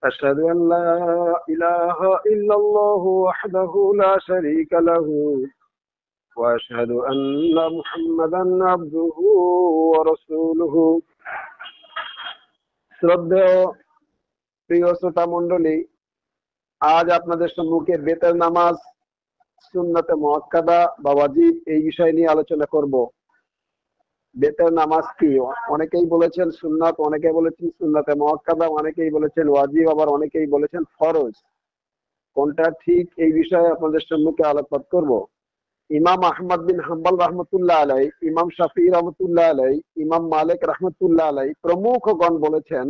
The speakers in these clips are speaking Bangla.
أشهد أن لا إله إلا الله وحده لا شريك له وأشهد أن محمدا عبده ورسوله শ্রদ্ধেয় প্রিয় শ্রোতা মণ্ডলী, আজ আপনাদের সম্মুখে বেতের নামাজ সুন্নতে মুআক্কাদা বা ওয়াজিব এই বিষয় নিয়ে আলোচনা করব। বেতের নামাজ কি? অনেকেই বলেছেন সুন্নাত, অনেকেই বলেছেন সুন্নতে মুআক্কাদা, অনেকেই বলেছেন ওয়াজিব, আবার অনেকেই বলেছেন ফরজ। কোনটা ঠিক এই বিষয়ে আপনাদের সম্মুখে আলোকপাত করব। ইমাম আহমদ বিন হাম্বল রহমতুল্লাহ আলাই, ইমাম শাফি রহমতুল্লাহ আলাই, ইমাম মালিক রহমতুল্লাহ আলাই প্রমুখগণ বলেছেন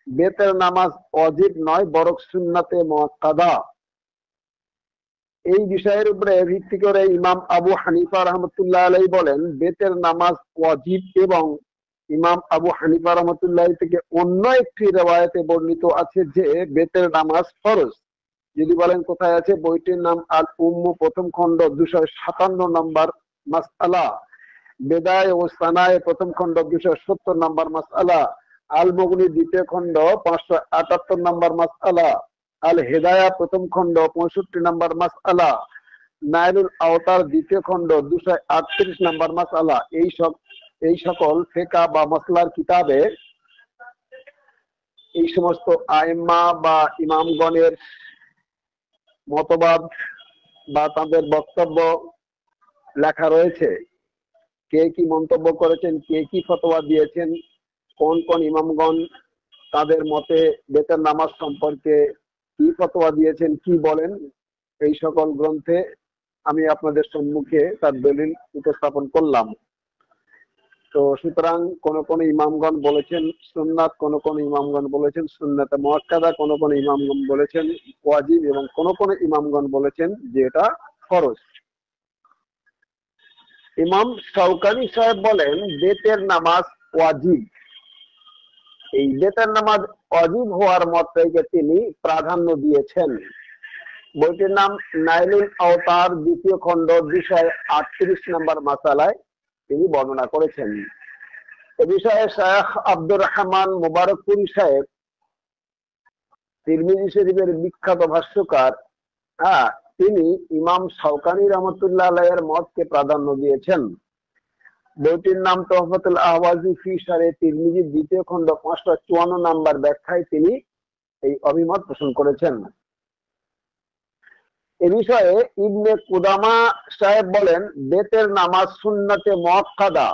বেতের নামাজ ওয়াজিব নয়, বরং সুন্নতে মুআক্কাদা। এই বিষয়ের উপরে ভিত্তি করে ইমাম আবু হানিফা রহমতুল্লাহ আলাই বলেন বেতের নামাজ ওয়াজিব, এবং ইমাম আবু হানিফা রহমতুল্লাহ থেকে অন্য একটি রিওয়ায়াতে বর্ণিত আছে যে বেতের নামাজ ফরজ। যদি বলেন কোথায় আছে, বইটির নাম আল উম্মু, প্রথম খণ্ড 257 নম্বর মাসআলা, বেদায় ও সানায় প্রথম খণ্ড 270 নম্বর মাসআলা, আল মুগনি দ্বিতীয় খণ্ড 578 নম্বর মাসআলা, আল হেদায়া প্রথম খণ্ড 65 নম্বর মাসআলা, নাইলুল আওতার দ্বিতীয় খণ্ড 238 নম্বর মাসআলা। এই সকল ফিকহ বা মাসলার কিতাবে এই সমস্ত আইম্মা বা ইমামগণের মতবাদ বা তাদের বক্তব্য লেখা রয়েছে। কে কি মন্তব্য করেছেন, কে কি ফতোয়া দিয়েছেন, কোন কোন ইমামগণ তাদের মতে বেতের নামাজ সম্পর্কে কি ফতোয়া দিয়েছেন, কি বলেন, এই সকল গ্রন্থে আমি আপনাদের সম্মুখে তার দলিল উপস্থাপন করলাম। তো সুতরাং কোন কোন ইমামগণ বলেছেন সুন্নাত, কোন কোন ইমামগণ বলেছেন সুন্নাতে মুআক্কাদা, কোন কোন ইমামগণ বলেছেন ওয়াজিব, এবং কোন কোন ইমামগণ বলেছেন যে এটা ফরজ। ইমাম শাওকানি সাহেব বলেন বেতের নামাজ ওয়াজিব। এই বেতের নামাজ ওয়াজিব হওয়ার মতকে তিনি প্রাধান্য দিয়েছেন। বইটির নাম নাইলুল আওতার দ্বিতীয় খণ্ড 238 নম্বর মাসালায় তিনি বর্ণনা করেছেন। এ বিষয়ে শেখ আব্দুর রহমান মুবারকপুরি সাহেব, তিরমিজি শরীফের বিখ্যাত ভাষ্যকার, তিনি ইমাম শাওকানি রহমতুল্লাহ আলাইহির মতকে প্রাধান্য দিয়েছেন। বইটির নাম তোহফাতুল আহওয়াজি ফি শারহ তিরমিজি দ্বিতীয় খণ্ড 554 নম্বর ব্যাখ্যায় তিনি এই অভিমত পোষণ করেছেন। এ বিষয়ে ইবনে কুদামা সাহেব বলেন বেতের নামাজ সুন্নতে মুআক্কাদা।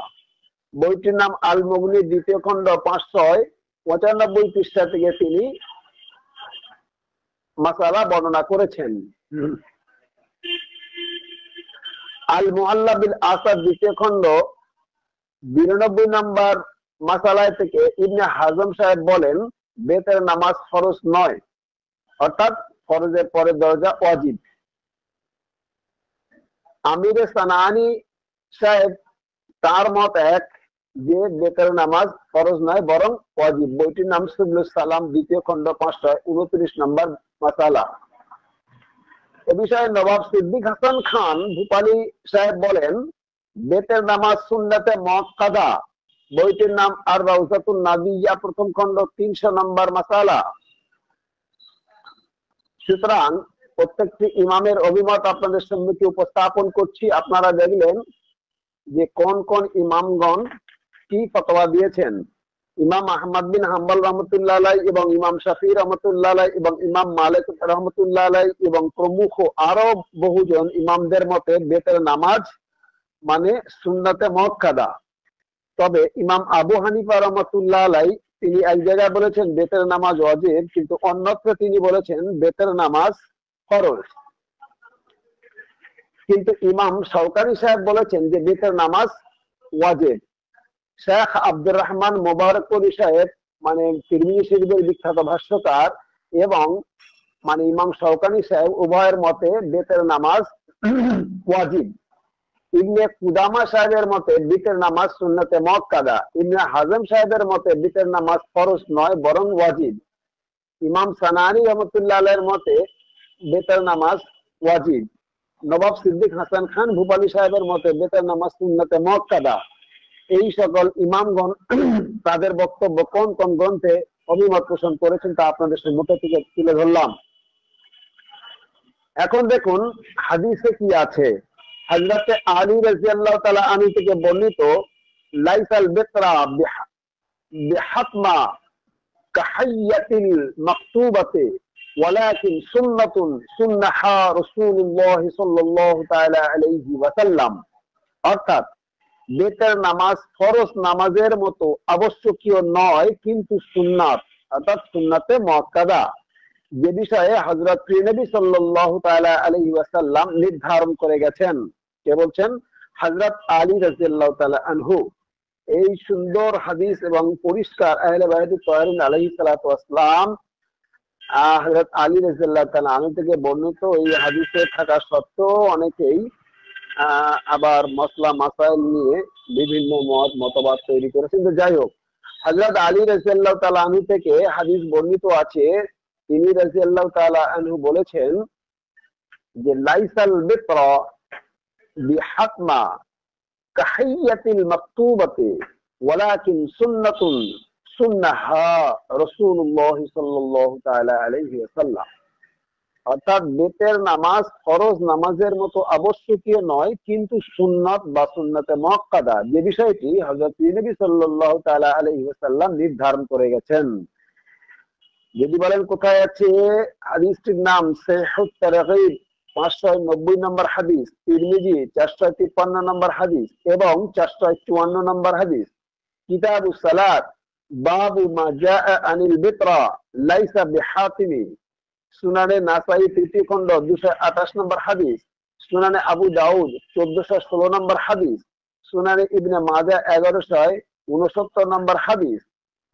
বইটির নাম আল মুগনি দ্বিতীয় খণ্ড 595 পৃষ্ঠা থেকে তিনি মাসালা বর্ণনা করেছেন। আল মুআল্লা বিল আসাদ দ্বিতীয় খণ্ড 92 নম্বর মাসালায় থেকে ইবনে হাজম সাহেব বলেন বেতের নামাজ ফরজ নয়, অর্থাৎ ফরজের পরের দরজা ওয়াজিব। আমিরে সানানি সাহেব তার মত এক যে বেতের নামাজ ফরজ নয় বরং ওয়াজিব। বইটির নাম সুবুলুস সালাম দ্বিতীয় খণ্ড 529 নম্বর মাসালা। এ বিষয়ে নবাব সিদ্দিক হাসান খান ভূপালী সাহেব বলেন বেতের নামাজ সুন্নতে মুআক্কাদা। বইটির নাম আর রাউজাতুন নাদিয়া প্রথম খণ্ড 300 নম্বর মাসালা। সুতরাং প্রত্যেকটি ইমামের অভিমত আপনাদের সম্মুখে উপস্থাপন করছি। আপনারা দেখলেন যে কোন কোন ইমামগণ কি ফতোয়া দিয়েছেন। ইমাম আহমদ বিন হাম্বল রহমতুল্লাহ আলাই এবং ইমাম শাফি রহমতুল্লাহ আলাই এবং ইমাম মালিক রহমতুল্লাহ আলাই এবং প্রমুখ আরো বহুজন ইমামদের মতে বেতের নামাজ মানে সুন্নতে মুআক্কাদা। তবে ইমাম আবু হানিফা রহমতুল্লাহ আলাই তিনি এক জায়গায় বলেছেন বেতের নামাজ ওয়াজিব, কিন্তু অন্যত্র তিনি বলেছেন বেতের নামাজ ফরজ। কিন্তু ইমাম শাওকানি সাহেব বলেছেন যে বেতের নামাজ ওয়াজিব। শেখ আব্দুর রহমান মুবারকপুরি সাহেব মানে তিরমিজি শরীফের বিখ্যাত ভাষ্যকার এবং মানে ইমাম শাওকানি সাহেব উভয়ের মতে বেতের নামাজ ওয়াজিব। ইবনে কুদামা সাহেবের মতে বেতের নামাজ সুন্নতে মুআক্কাদা। ইবনে হাজম সাহেবের মতে বেতের নামাজ ফরজ নয় বরং ওয়াজিব। ইমাম সানানি রহমতুল্লাহ আলাইহির মতে বেতের নামাজ ওয়াজিব। নবাব সিদ্দিক হাসান খান ভূপালী সাহেবের মতে বেতের নামাজ সুন্নতে মুআক্কাদা। এই সকল ইমামগণ তাদের বক্তব্য কোন কোন গ্রন্থে অভিমত পোষণ করেছেন তা আপনাদের সম্মুখে থেকে তুলে ধরলাম। এখন দেখুন হাদিসে কি আছে। হযরতে আলী রাদিয়াল্লাহু তাআলা আনহু থেকে বর্ণিত, লাইসাল বিকরা বিহাতমা কাহাইয়াতিল মাকতুবাতি ওয়ালাকিন সুন্নাতুন সুন্নাহা রাসূলুল্লাহ সাল্লাল্লাহু তাআলা আলাইহি ওয়াসাল্লাম। অর্থাৎ বেতের নামাজ ফরজ নামাজের মতো আবশ্যকীয় নয়, কিন্তু সুন্নাত, অর্থাৎ সুন্নাতে মুআক্কাদা, যে বিষয়ে হযরত নবী সাল্লাল্লাহু তাআলা আলাইহি ওয়াসাল্লাম নির্ধারণ করে গেছেন। কে বলছেন? হযরত আলী রাদিয়াল্লাহু তাআলা আনহু। এই সুন্দর হাদিস এবং পরিষ্কার আহলে বাইত তাহরিন আলাইহিস সালাতু ওয়াসসালাম হযরত আলী রাদিয়াল্লাহু তাআলা আনহু থেকে বর্ণিত এই হাদিসে থাকা সত্ত্বেও অনেকেই আবার মসলা মাসাইল নিয়ে বিভিন্ন মতবাদ তৈরি করেছেন। তো যাই হোক, হযরত আলী রাদিয়াল্লাহু তাআলা আনহু থেকে হাদিস বর্ণিত আছে, তিনি রাদিয়াল্লাহু তাআলা আনহু বলেছেন যে লাইসাল বিকরা বিহাতমা কাহিয়াতিল মাকতুবাতি ওয়ালাকিন সুন্নাতুন সুন্নাহা রাসূলুল্লাহ সাল্লাল্লাহু তাআলা আলাইহি ওয়াসাল্লাম। অর্থাৎ বেতের নামাজ ফরজ নামাজের মতো আবশ্যকীয় নয়, কিন্তু সুন্নাত বা সুন্নাতে মুআক্কাদা, যে বিষয়টি হযরত নবী সাল্লাল্লাহু তাআলা আলাইহি ওয়াসাল্লাম নির্ধারণ করে গেছেন। যদি বলেন কোথায় আছে, হাদিসটির নাম সহিহুত তারগীব 590 নম্বর হাদিস, তিরমিজি 453 নম্বর হাদিস এবং 454 নম্বর হাদিস, কিতাবুস সালাত বাবু মা জাআ আনিল বিতরা লাইসা বিহাতিমি, সুনানে নাসাই তৃতীয় খণ্ড 228 নম্বর হাদিস, সুনানে আবু দাউদ 1416 নম্বর হাদিস, সুনানে ইবনে মাজাহ 1169 নম্বর হাদিস,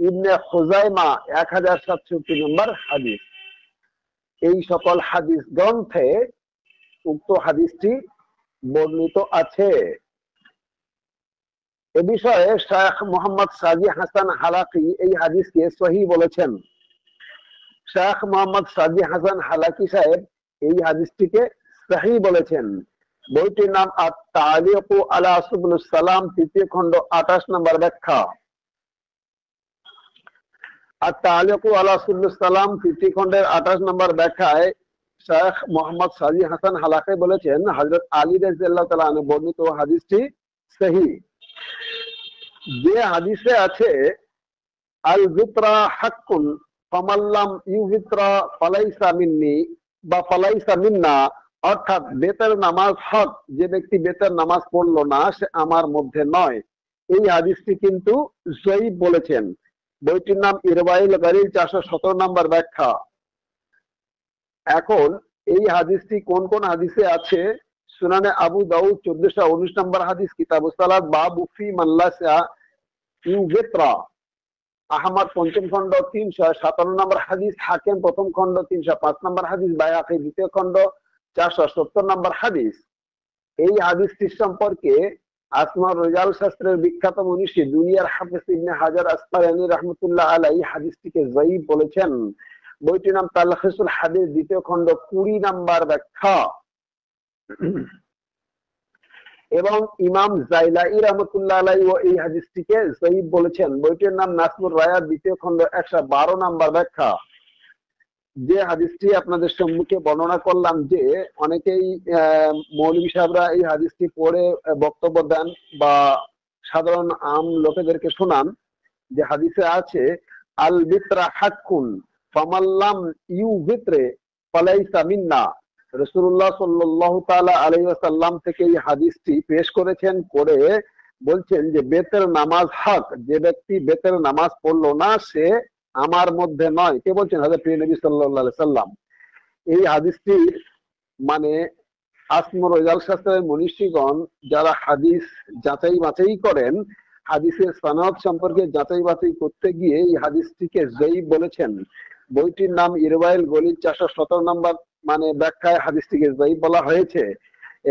ইবনে খুজাইমা 1067 নম্বর হাদিস। এই সকল হাদিস গ্রন্থে উক্ত হাদিসটি বর্ণিত আছে। এ বিষয়ে শায়খ মোহাম্মদ সাজি হাসান হালাকি এই হাদিসকে সহিহ বলেছেন। শায়খ মোহাম্মদ সাজি হাসান হালাকি সাহেব এই হাদিসটিকে সহিহ বলেছেন। বইটির নাম আত-তালিক আলা সুবুলুস সালাম, তৃতীয় খণ্ড 28 নম্বর ব্যাখ্যা। আত-তালিক আলা সুবুলুস সালাম তৃতীয় খণ্ডের 28 নম্বর ব্যাখ্যায় শায়খ মোহাম্মদ সাজি হাসান হালাকি বলেছেন, হযরত আলী রাদিয়াল্লাহু তাআলা আনহু বর্ণিত হাদিসটি সহিহ। যে হাদিসে আছে আল বিতরা হাক্কুন ফামাল্লাম ইউবিতরা ফালাইসা মিন্নি বা ফালাইসা মিন্না, অর্থাৎ বেতের নামাজ হক, যে ব্যক্তি বেতের নামাজ পড়লো না সে আমার মধ্যে নয়, এই হাদিসটি কিন্তু জয়ীফ বলেছেন। বইটির নাম ইরওয়াইল গালিল 417 নম্বর ব্যাখ্যা। এখন এই হাদিসটি কোন কোন হাদিসে আছে? সুনানে আবু দাউদ 1419 নম্বর হাদিস, কিতাবুস সালাত বাবু ফি মাল্লাসা ইউবিতরা, আহমদ পঞ্চম খণ্ড 357 নম্বর হাদিস, হাকিম প্রথম খণ্ড 305 নম্বর হাদিস, বাইহাকি দ্বিতীয় খণ্ড 470 নম্বর হাদিস। এই হাদিসটির সম্পর্কে আসমাউর রিজাল শাস্ত্রের বিখ্যাত মনীষী দুনিয়ার হাফেজ ইবনে হাজার আসকালানী রাহমাতুল্লাহ আলাইহি হাদিসটিকে যঈফ বলেছেন। বইটির নাম তালখিসুল হাদিস, দ্বিতীয় খণ্ড 20 নম্বর ব্যাখ্যা। এবং ইমাম জাইলাই রাহমাতুল্লাহ আলাইহি এই হাদিসটিকে যঈফ বলেছেন। বইটির নাম নাসমুর রায়াত, দ্বিতীয় খণ্ড 112 নম্বর ব্যাখ্যা। যে হাদিসটি আপনাদের সম্মুখে বর্ণনা করলাম, যে অনেকেই মৌলভী সাহেবরা এই হাদিসটি পড়ে বক্তব্য দেন বা সাধারণ আম লোকেদেরকে শোনান, যে হাদিসে আছে আল বিতরা হাক্কুন ফামাল্লাম ইউ বিতরে ফালাইসা মিন্না। রাসূলুল্লাহ সাল্লাল্লাহু তাআলা আলাইহি ওয়াসাল্লাম থেকে এই হাদিসটি পেশ করেছেন, করে বলছেন যে বেতের নামাজ হক, যে ব্যক্তি বেতের নামাজ পড়লো না সে আমার মধ্যে নয়। কে বলছেন? হযরত নবী সাল্লাল্লাহু আলাইহি সাল্লাম। এই হাদিসটির মানে আসমুর রিজাল শাস্ত্রের মনীষীগণ যারা হাদিস যাচাই বাছাই করেন, হাদিসের সনদ সম্পর্কে যাচাই বাছাই করতে গিয়ে এই হাদিসটিকে যঈফ বলেছেন। বইটির নাম ইরওয়াইল গলিল 417 নম্বর মানে ব্যাখ্যায় হাদিসটিকে যঈফ বলা হয়েছে।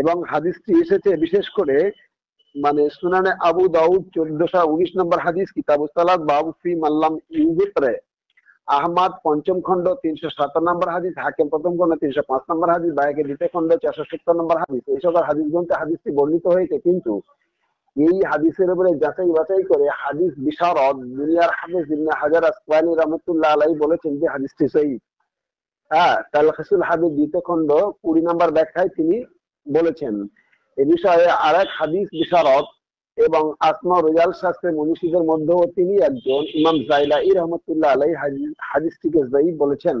এবং হাদিসটি এসেছে বিশেষ করে মানে সুনানে আবু দাউদ 1419 নম্বর হাদিস, কিতাবুস সালাত বাবু ফি মাল্লাম ইউবিতরে, আহমদ পঞ্চম খণ্ড 307 নম্বর হাদিস, হাকিম প্রথম খণ্ড 305 নম্বর হাদিস, বাইহাকি দ্বিতীয় খণ্ড 470 নম্বর হাদিস। এই সকল হাদিস গ্রন্থে হাদিসটি বর্ণিত হয়েছে। কিন্তু এই হাদিসের উপরে যাচাই বাছাই করে হাদিস বিশারদ দুনিয়ার হাফেজ ইবনে হাজার আসকালানী রাহমাতুল্লাহ আলাইহি বলেছেন যে হাদিসটি সহিহ। হ্যাঁ, তালখিসুল হাবিব ২য় খণ্ড ২০ নম্বর ব্যাখ্যায় তিনি বলেছেন। এ বিষয়ে আরেক হাদিস বিশারদ এবং আসমা রিজাল শাস্ত্রের মনীষীদের মধ্যেও তিনি একজন ইমাম জাইলাই রহমতুল্লাহ আলাইহি হাদিসটিকে সহিহ বলেছেন।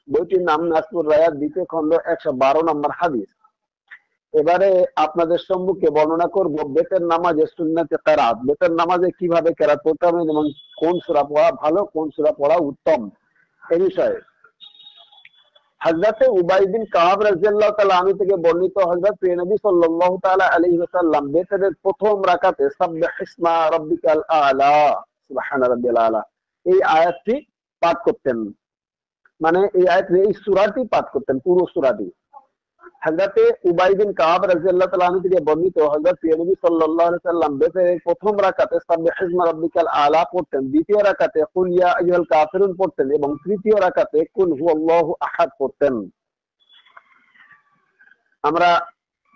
বইটির নাম নাসমুর রায়াত ২য় খণ্ড ১১২ নম্বর হাদিস। এবারে আপনাদের সম্মুখে বর্ণনা করব বেতের নামাজে সুন্নাতে কেরাত, বেতের নামাজে কিভাবে কেরাত পড়তে হবে এবং কোন সূরা পড়া ভালো, কোন সূরা পড়া উত্তম এ বিষয়ে। হযরত উবাই বিন কাব রাদিয়াল্লাহু তাআলা আনহু থেকে বর্ণিত, হযরত প্রিয় নবী সাল্লাল্লাহু তাআলা আলাইহি ওয়াসাল্লাম বেতের প্রথম রাকাতে সাব্বিহ ইসমা রাব্বিকাল আলা, সুবহান রাব্বিয়াল আলা এই আয়াতটি পাঠ করতেন। মানে এই আয়াত এই সূরাটি পাঠ করতেন, পুরো সূরাটি। হযরতে উবাই বিন কাব রাদিয়াল্লাহু তাআলা আনহু থেকে বর্ণিত, হযরত প্রিয় নবী সাল্লাল্লাহু আলাইহি ওয়াসাল্লাম বেতের প্রথম রাকাতে সাব্বিহ ইসমা রাব্বিকাল আলা পড়তেন, দ্বিতীয় রাকাতে কুল ইয়া আইয়ুহাল কাফিরুন পড়তেন এবং তৃতীয় রাকাতে কুল হুয়াল্লাহু আহাদ পড়তেন। আমরা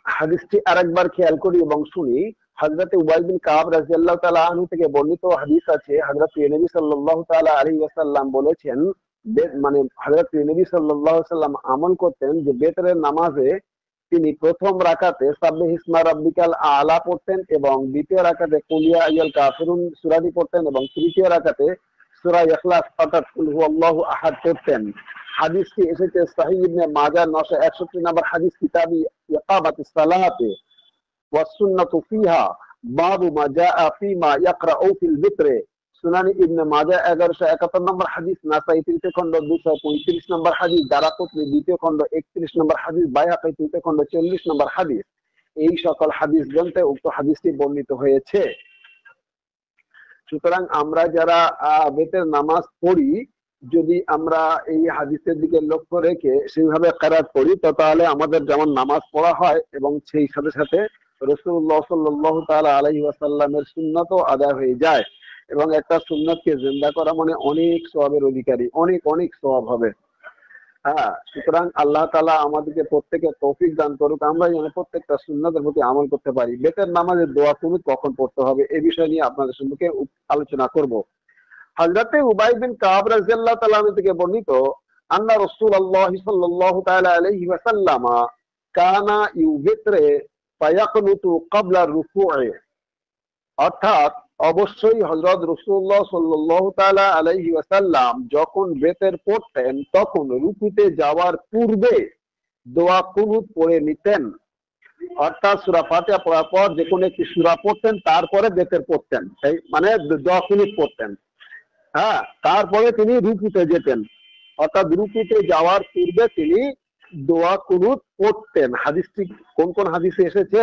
হাদিসটি আরেকবার খেয়াল করি এবং শুনি। হযরতে উবাই বিন কাব রাদিয়াল্লাহু তাআলা আনহু থেকে বর্ণিত হাদিস আছে, হযরত প্রিয় নবী সাল্লাল্লাহু তাআলা আলাইহি ওয়াসাল্লাম বলেছেন, মানে হযরত প্রিয় নবী সাল্লাল্লাহু আলাইহি ওয়াসাল্লাম আমল করতেন যে বেতরের নামাজে তিনি প্রথম রাকাতে সাব্বিহ ইসমা রাব্বিকাল আলা পড়তেন এবং দ্বিতীয় রাকাতে কুল ইয়া আইয়ুহাল কাফিরুন সূরাটি পড়তেন এবং তৃতীয় রাকাতে সূরা ইখলাস অর্থাৎ কুল হুয়াল্লাহু আহাদ পড়তেন। হাদিসটি এসেছে সহিহ ইবনে মাজাহ 961 নম্বর হাদিস, কিতাবি ইকামাতিস সালাতে ওয়াস সুন্নাতু ফিহা, বাবু মা জাআ ফিমা ইয়াকরাউ ফিল বিত্রে, সুনানি ইবনে মাজাহ 1171 নম্বর হাদিস, নাসাই 3য় খণ্ড 235 নম্বর হাদিস, দারাকুতনি 2য় খণ্ড 31 নম্বর হাদিস, বাইহাকী 3য় খণ্ড 40 নম্বর হাদিস। এই সকল হাদিস গ্রন্থে উক্ত হাদিসটি বর্ণিত হয়েছে। সুতরাং আমরা যারা বেতের নামাজ পড়ি, যদি আমরা এই হাদিসের দিকে লক্ষ্য রেখে সেইভাবে কেরাত পড়ি তো তাহলে আমাদের যেমন নামাজ পড়া হয় এবং সেই সাথে সাথে রাসূলুল্লাহ সাল্লাল্লাহু তাআলা আলাইহি ওয়াসাল্লামের সুন্নাতও আদায় হয়ে যায় এবং একটা সুন্নাতকে জিন্দা করা মানে অনেক সওয়াবের অধিকারী, অনেক অনেক সওয়াব হবে। হ্যাঁ, সুতরাং আল্লাহ তাআলা আমাদেরকে প্রত্যেকে তৌফিক দান করুক, আমরা যেন প্রত্যেকটা সুন্নাতের প্রতি আমল করতে পারি। বেতের নামাজের দোয়া কুনুত কখন পড়তে হবে এই বিষয় নিয়ে আপনাদের সম্মুখে আলোচনা করব। হযরতে উবাই বিন কাব রাদিয়াল্লাহু তাআলা আনহু থেকে বর্ণিত, আন্না রাসূলুল্লাহ সাল্লাল্লাহু তাআলা আলাইহি ওয়াসাল্লাম কানা ইউবিত্রে ফায়াকুনুতু ক্বাবলা রুকু'i, অর্থাৎ অবশ্যই হযরত রাসূলুল্লাহ সাল্লাল্লাহু তাআলা আলাইহি ওয়াসাল্লাম যখন বেতের পড়তেন তখন রুকুতে যাওয়ার পূর্বে দোয়া কুনুত পড়ে নিতেন। অর্থাৎ সূরা ফাতিহা পড়ার পর যে কোনো একটি সূরা পড়তেন, তারপরে বেতের পড়তেন, এই মানে দোয়া কুনুত পড়তেন। হ্যাঁ, তারপরে তিনি রুকুতে যেতেন, অর্থাৎ রুকুতে যাওয়ার পূর্বে তিনি দোয়া কুনুত পড়তেন। হাদিসটি কোন কোন হাদিসে এসেছে?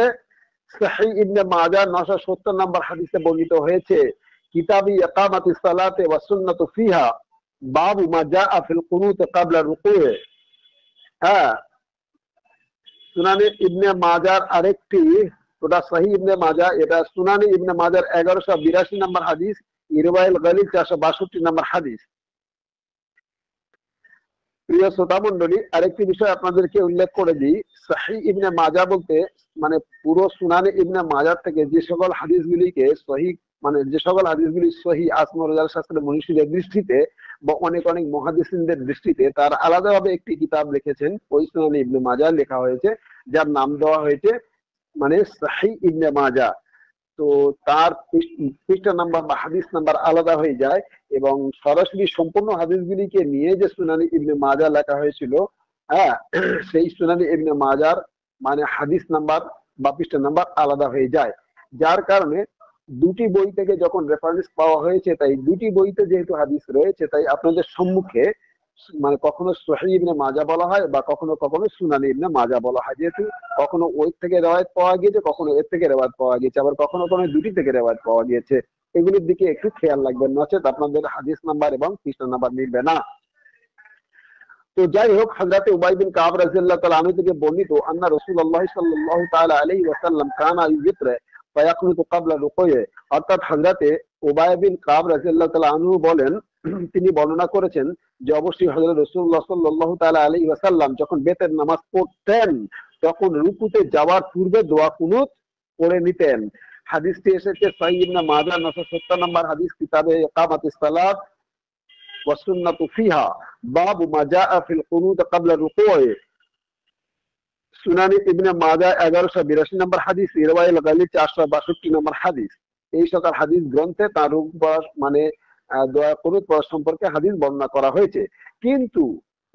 সহিহ ইবনে মাজাহ 970 নম্বর হাদিসে বর্ণিত হয়েছে, কিতাবি ইকামাতিস সালাতে ওয়াস সুন্নাতু ফিহা, বাবু মা জাআ ফিল কুনুত ক্বাবলা রুকু'i। হ্যাঁ, সুনানে ইবনে মাজার আরেকটি, ওটা সহিহ ইবনে মাজাহ, এটা সুনানে ইবনে মাজার 1182 নম্বর হাদিস, ইরওয়াইল গালিল 462 নম্বর হাদিস। প্রিয় শ্রোতা মন্ডলী, আরেকটি বিষয় আপনাদেরকে উল্লেখ করে দিই। সহিহ ইবনে মাজাহ বলতে মানে পুরো সুনানে ইবনে মাজাহ থেকে যে সকল হাদিসগুলিকে সহিহ, মানে যে সকল হাদিসগুলি সহিহ আসমা রিজাল শাস্ত্রের মনীষীদের দৃষ্টিতে বা অনেক অনেক মুহাদ্দিসিনদের দৃষ্টিতে তার আলাদাভাবে একটি কিতাব লিখেছেন, ওই সুনানে ইবনে মাজাহ লেখা হয়েছে, যার নাম দেওয়া হয়েছে মানে সহিহ ইবনে মাজাহ। তো তার পৃষ্ঠা নাম্বার বা হাদিস নাম্বার আলাদা হয়ে যায় এবং সরাসরি সম্পূর্ণ হাদিসগুলিকে নিয়ে যে সুনানি ইবনে মাজাহ লেখা হয়েছিল, হ্যাঁ, সেই সুনানি ইবনে মাজার মানে হাদিস নাম্বার বা পৃষ্ঠা নাম্বার আলাদা হয়ে যায়। যার কারণে দুটি বই থেকে যখন রেফারেন্স পাওয়া হয়েছে, তাই দুটি বইতে যেহেতু হাদিস রয়েছে, তাই আপনাদের সম্মুখে মানে কখনো সহিহ ইবনে মাজাহ বলা হয় বা কখনো কখনো সুনানি ইবনে মাজাহ বলা হয়, যেহেতু কখনো ওই থেকে রেওয়ায়েত পাওয়া গিয়েছে, কখনো এর থেকে রেওয়ায়েত পাওয়া গিয়েছে, আবার কখনো কখনো দুটি থেকে রেওয়ায়েত পাওয়া গিয়েছে। এগুলির দিকে একটু খেয়াল রাখবেন, নচেত আপনাদের হাদিস নাম্বার এবং পৃষ্ঠা নাম্বার মিলবে না। তো যাই হোক, হযরতে উবাই বিন কাব রাদিয়াল্লাহু তাআলা আনহু থেকে বর্ণিত, আন্না রাসূলুল্লাহ সাল্লাল্লাহু তাআলা আলাইহি ওয়াসাল্লাম কানা ইউবিত্রে ফায়াকুনুতু ক্বাবলা রুকু'i, অর্থাৎ হযরতে উবাই বিন কাব রাদিয়াল্লাহু তাআলা আনহু বলেন, তিনি বর্ণনা করেছেন যে অবশ্যই হযরত রাসূলুল্লাহ সাল্লাল্লাহু তাআলা আলাইহি ওয়াসাল্লাম যখন বেতের নামাজ পড়তেন তখন রুকুতে যাওয়ার পূর্বে দোয়া কুনুত পড়ে নিতেন। হাদিসটি এসেছে সহিহ ইবনে মাজাহ 970 নম্বর হাদিস, কিতাবে ইকামাতিস সালাত ওয়া সুন্নাতু ফিহা, বাবু মা জাআ ফিল কুনুত ক্বাবলা রুকুই। সুনানি ইবনে মাজাহ 1182 নম্বর হাদিস, ইরওয়াইল গালি 462 নম্বর হাদিস। এই সকল হাদিস গ্রন্থে তার রুকু পড়া মানে দোয়া কুনুত পড়া সম্পর্কে হাদিস বর্ণনা করা হয়েছে। কিন্তু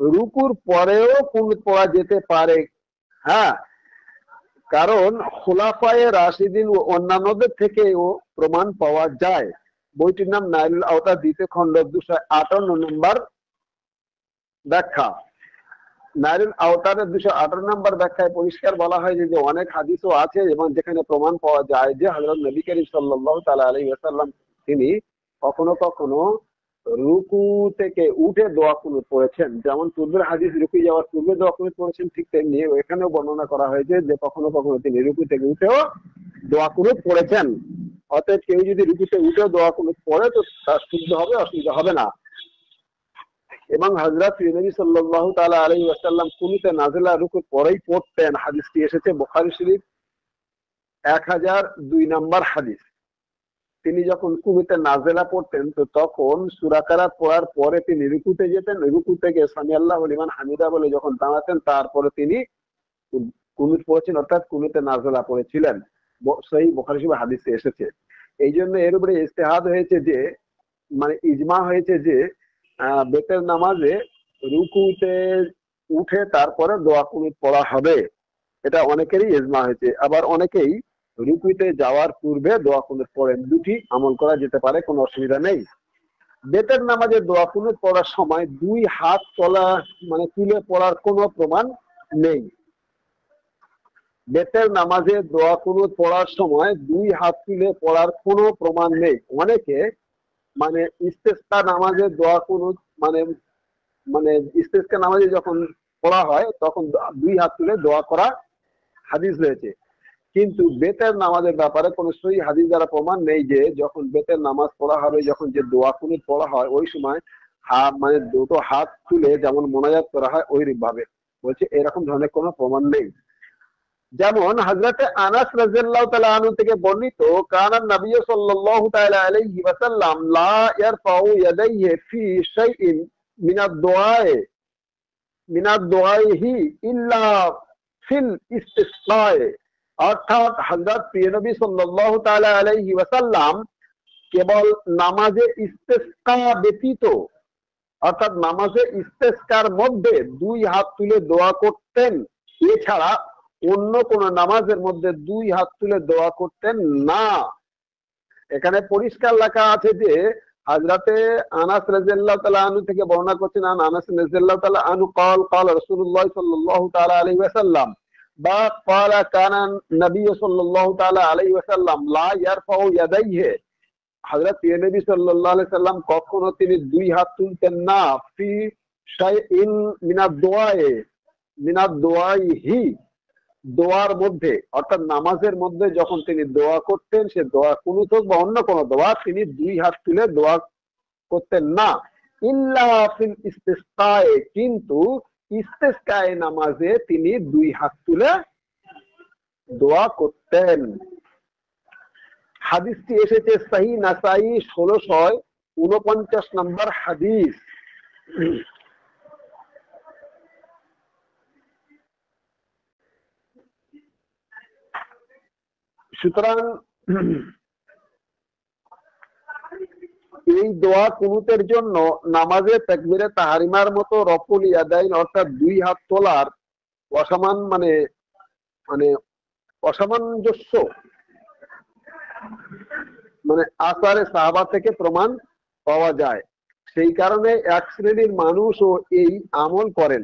রুকুর পরেও কুনুত পড়া যেতে পারে, হ্যাঁ, কারণ খুলাফায়ে রাশিদিন ও অন্যান্যদের থেকেও প্রমাণ পাওয়া যায়। বইটির নাম নাইলুল আওতার, দ্বিতীয় খণ্ড, 258 নম্বর ব্যাখ্যা। নাইলুল আওতারের 258 নম্বর ব্যাখ্যায় পরিষ্কার বলা হয় যে অনেক হাদিসও আছে এবং যেখানে প্রমাণ পাওয়া যায় যে হযরত নবী করিম সাল্লাল্লাহু তাআলা আলাইহি ওয়াসাল্লাম তিনি কখনো কখনো রুকু থেকে উঠে দোয়া কুনুত পড়েছেন। যেমন পূর্বের হাদিস রুকু যাওয়ার পূর্বে দোয়া কুনুত পড়েছেন, ঠিক তেমনি এখানেও বর্ণনা করা হয়েছে যে কখনো কখনো তিনি রুকু থেকে উঠেও দোয়া কুনুত পড়েছেন। অতএব কেউ যদি রুকুতে উঠেও দোয়া কুনুত পড়ে তো তার শুদ্ধ হবে, অসুবিধা হবে না। এবং হযরত নবী সাল্লাল্লাহু তাআলা আলাইহি ওয়াসাল্লাম কুনুতে নাজিলা রুকুর পরেই পড়তেন। হাদিসটি এসেছে বুখারী শরীফ 1002 নম্বর হাদিস। তিনি যখন কুনুতে নাজিলা পড়তেন তো তখন সূরা কারাত পড়ার পরে তিনি রুকুতে যেতেন, রুকু থেকে সামি আল্লাহু লিমান হামিদা বলে যখন দাঁড়াতেন তারপরে তিনি কুনুত পড়েছেন, অর্থাৎ কুনুতে নাজিলা পড়েছিলেন। সহিহ বুখারী শরীফে হাদিসে এসেছে। এই জন্য এর উপরে ইজতিহাদ হয়েছে যে মানে ইজমা হয়েছে যে বেতের নামাজে রুকুতে উঠে তারপরে দোয়া কুনুত পড়া হবে, এটা অনেকেরই ইজমা হয়েছে। আবার অনেকেই রুকুতে যাওয়ার পূর্বে দোয়া কুনুত পড়েন। দুটি আমল করা যেতে পারে, কোনো অসুবিধা নেই। বেতের নামাজে দোয়া কুনুত পড়ার সময় দুই হাত তুলে পড়ার কোনো প্রমাণ নেই। বেতের নামাজে দোয়া কুনুত পড়ার সময় দুই হাত তুলে পড়ার কোনো প্রমাণ নেই। অনেকে ইস্তেসকা নামাজে দোয়া কুনুত ইস্তেসকা নামাজে যখন পড়া হয় তখন দুই হাত তুলে দোয়া করা হাদিস রয়েছে, কিন্তু বেতের নামাজের ব্যাপারে কোনো সহি হাদিস দ্বারা প্রমাণ নেই যে যখন বেতের নামাজ পড়া হবে, যখন যে দোয়া কুনুত পড়া হয় ওই সময় দুটো হাত তুলে যেমন মোনাজাত করা হয় ওই ভাবে বলছে, এরকম ধরনের কোনো প্রমাণ নেই। যেমন হযরতে আনাস রাদিয়াল্লাহু তাআলা আনহু থেকে বর্ণিত, কানা নবী সাল্লাল্লাহু তাআলা আলাইহি ওয়াসাল্লাম লা ইয়ারফাউ ইয়াদাইহি ফি শাইইন মিনাদ দুআইহি ইল্লা ফিল ইস্তিসকায়ে। অর্থাৎ হযরত প্রিয় নবী সাল্লাল্লাহু তাআলা আলাইহি ওয়াসাল্লাম কেবল নামাজে ইস্তিসকা ব্যতীত, অর্থাৎ নামাজে ইস্তিসকার মধ্যে দুই হাত তুলে দোয়া করতেন, এছাড়া অন্য কোন নামাজের মধ্যে দুই হাত তুলে দোয়া করতেন না। এখানে পরিষ্কার লেখা আছে যে হযরতে আনাস রাদিয়াল্লাহু তাআলা আনহু থেকে বর্ণনা করছেন, আনাস রাদিয়াল্লাহু তাআলা আনহু قال قال রাসূলুল্লাহ সাল্লাল্লাহু তাআলা আলাইহি ওয়াসাল্লাম বা قال كان النبي সাল্লাল্লাহু তাআলা আলাইহি ওয়াসাল্লাম লা ইয়ারফাউ ইয়াদাইহি। হযরত নবী সাল্লাল্লাহু আলাইহি ওয়াসাল্লাম কখনো তিনি দুই হাত তুলতেন না ফি শাইইন মিনাদ দুআইহি, দোয়ার মধ্যে, অর্থাৎ নামাজের মধ্যে যখন তিনি দোয়া করতেন, সে দোয়া কুনুত হোক বা অন্য কোনো দোয়া, তিনি দুই হাত তুলে দোয়া করতেন না। ইল্লা ফিল ইস্তিসকায়ে, কিন্তু ইস্তিসকায়ে নামাজে তিনি দুই হাত তুলে দোয়া করতেন। হাদিসটি এসেছে সহিহ নাসাই 1649 নম্বর হাদিস। সুতরাং এই দোয়া কুনুতের জন্য নামাজে তাকবীরে তাহরিমার মতো রফুল ইয়াদাইন অর্থাৎ দুই হাত তোলার অসামঞ্জস্য আসারে সাহাবা থেকে প্রমাণ পাওয়া যায়। সেই কারণে এক শ্রেণীর মানুষও এই আমল করেন,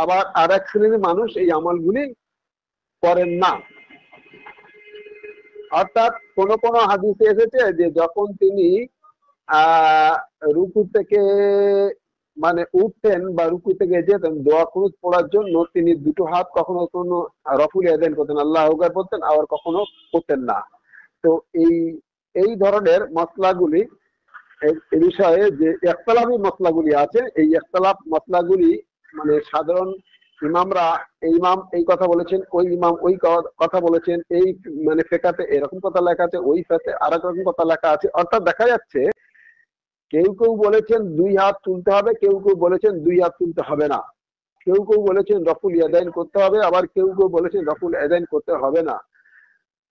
আবার আর এক শ্রেণীর মানুষ এই আমলগুলি করেন না। অর্থাৎ কোন কোন হাদিসে এসেছে যে যখন তিনি রুকু থেকে উঠতেন বা রুকু থেকে যেতেন দোয়া কুনুত পড়ার জন্য, তিনি দুটো হাত কখনো কোনো রফুল ইয়াদাইন করতেন, আল্লাহু আকবার বলতেন, আবার কখনো করতেন না। তো এই ধরনের মসলাগুলি, এই বিষয়ে যে ইখতিলাফি মসলাগুলি আছে, এই ইখতিলাফ মসলাগুলি সাধারণ ইমামরা ইমাম এই কথা বলেছেন, ওই ইমাম ওই কথা বলেছেন, এই মানে ফেকাতে এরকম কথা লেখা আছে, ওই ফেতে আর এক রকম কথা লেখা আছে। অর্থাৎ দেখা যাচ্ছে কেউ কেউ বলেছেন 2 হাত তুলতে হবে, কেউ কেউ বলেছেন 2 হাত তুলতে হবে না, কেউ কেউ বলেছেন রফুল ইয়াদাইন করতে হবে, আবার কেউ কেউ বলেছেন রফুল ইয়াদাইন করতে হবে না।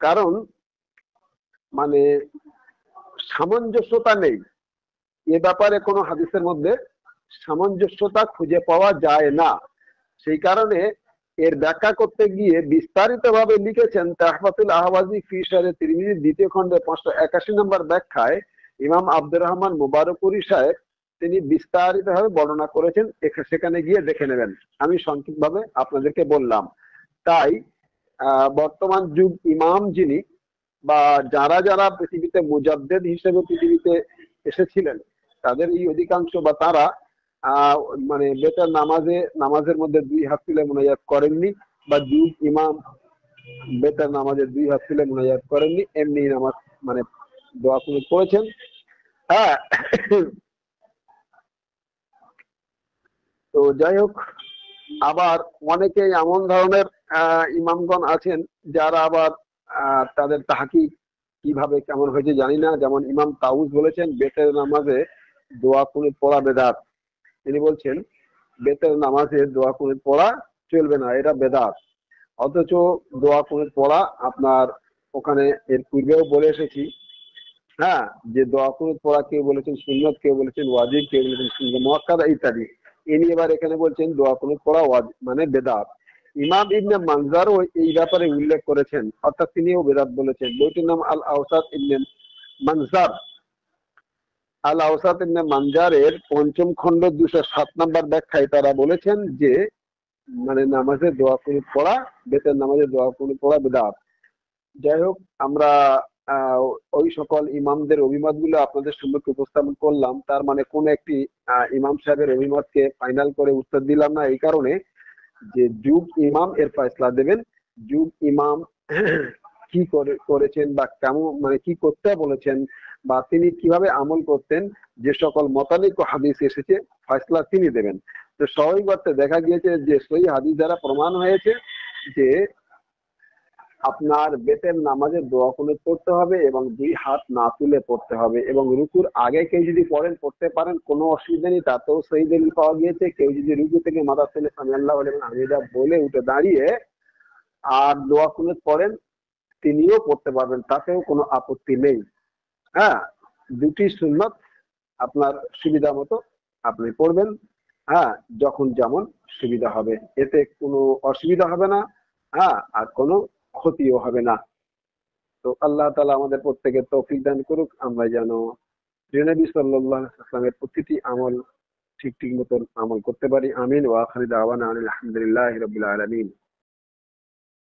কারণ মানে সামঞ্জস্যতা নেই, এ ব্যাপারে কোনো হাদিসের মধ্যে সামঞ্জস্যতা খুঁজে পাওয়া যায় না। সেই কারণে এর ব্যাখ্যা করতে গিয়ে বিস্তারিত ভাবে লিখেছেন তাহফাতুল আহওয়াজি ফি শারহ তিরমিজি 2য় খণ্ডে 581 নম্বর ব্যাখ্যায় ইমাম আব্দুর রহমান মুবারকপুরী সাহেব তিনি বিস্তারিত ভাবে বর্ণনা করেছেন, সেখানে গিয়ে দেখে নেবেন। আমি সংক্ষিপ্তভাবে আপনাদেরকে বললাম। তাই বর্তমান যুগ ইমাম যিনি বা যারা যারা পৃথিবীতে মুজাদ্দেদ হিসেবে পৃথিবীতে এসেছিলেন, তাদের এই অধিকাংশ বা তারা মানে বেতার নামাজের মধ্যে 2 হাত তুলে মুনাজাত করেননি, বা যুগ ইমাম বেতার নামাজের 2 হাত তুলে মুনাজাত করেননি, এমনি নামাজ মানে দোয়া কুনুত পড়েছেন। হ্যাঁ, তো যাই হোক, আবার অনেকেই এমন ধরনের ইমামগণ আছেন যারা আবার তাদের তাহকিক কিভাবে কেমন হয়েছে জানি না। যেমন ইমাম তাউস বলেছেন বেতের নামাজে দোয়া কুনুত পড়া বেদাত। তিনি বলছেন বেতের নামাজে দোয়া কুনুত পড়া চলবে না, এটা বেদাত। অথচ দোয়া কুনুত পড়া আপনার ওখানে এর পূর্বেও বলে এসেছি। হ্যাঁ, যে দোয়া কুনুত পড়া কেউ বলেছেন সুন্নত, কেউ বলেছেন ওয়াজিব, কেউ বলেছেন সুন্নাত মুআক্কাদা ইত্যাদি। ইনি এবার এখানে বলছেন দোয়া কুনুত পড়া ওয়াজিব মানে বেদাত। ইমাম ইবনে মানজারও এই ব্যাপারে উল্লেখ করেছেন, অর্থাৎ তিনিও বেদাত বলেছেন। বইটির নাম আল আওসাত ইবনে মানজার। আল আওসাত ইবনে মানজারের 5ম খণ্ড 207 নম্বর ব্যাখ্যায় তারা বলেছেন যে মানে নামাজে দোয়া কুনুত পড়া, বেতের নামাজে দোয়া কুনুত পড়া বেদাত। যাই হোক, আমরা ওই সকল ইমামদের অভিমতগুলো আপনাদের সম্মুখে উপস্থাপন করলাম। তার মানে কোন একটি ইমাম সাহেবের অভিমতকে ফাইনাল করে উত্তর দিলাম না, এই কারণে যে যুগ ইমাম এর ফয়সালা দেবেন। যুগ ইমাম কি করেছেন বা কেমন মানে কি করতে বলেছেন বা তিনি কিভাবে আমল করতেন, যে সকল মতালিক ও হাদিস এসেছে ফয়সালা তিনি দেবেন। তো স্বাভাবিক অর্থে দেখা গিয়েছে যে সহি হাদিস দ্বারা প্রমাণ হয়েছে যে আপনার বেতের নামাজে দোয়া কুনুত পড়তে হবে এবং 2 হাত না তুলে পড়তে হবে, এবং রুকুর আগে কেউ যদি পড়তে পারেন কোনো অসুবিধা নেই, তাতেও সহি দলিল পাওয়া গিয়েছে। কেউ যদি রুকু থেকে মাথা তুলে সামি আল্লাহু লিমান হামিদা বলে উঠে দাঁড়িয়ে আর দোয়া কুনুত পড়েন, তিনিও পড়তে পারবেন, তাতেও কোনো আপত্তি নেই। হ্যাঁ, দুটি সুন্নত আপনার সুবিধা মতো আপনি পড়বেন। হ্যাঁ, যখন যেমন সুবিধা হবে, এতে কোনো অসুবিধা হবে না। হ্যাঁ, আর কোনো ক্ষতিও হবে না। তো আল্লাহ তাআলা আমাদের প্রত্যেকের তৌফিক দান করুক, আমরা যেন নবী সাল্লাল্লাহু আলাইহি ওয়াসাল্লামের প্রতিটি আমল ঠিক ঠিক মতন আমল করতে পারি। আমিন। ওয়া আখিরু দাওয়ানা আলহামদুলিল্লাহি রাব্বিল আলামিন।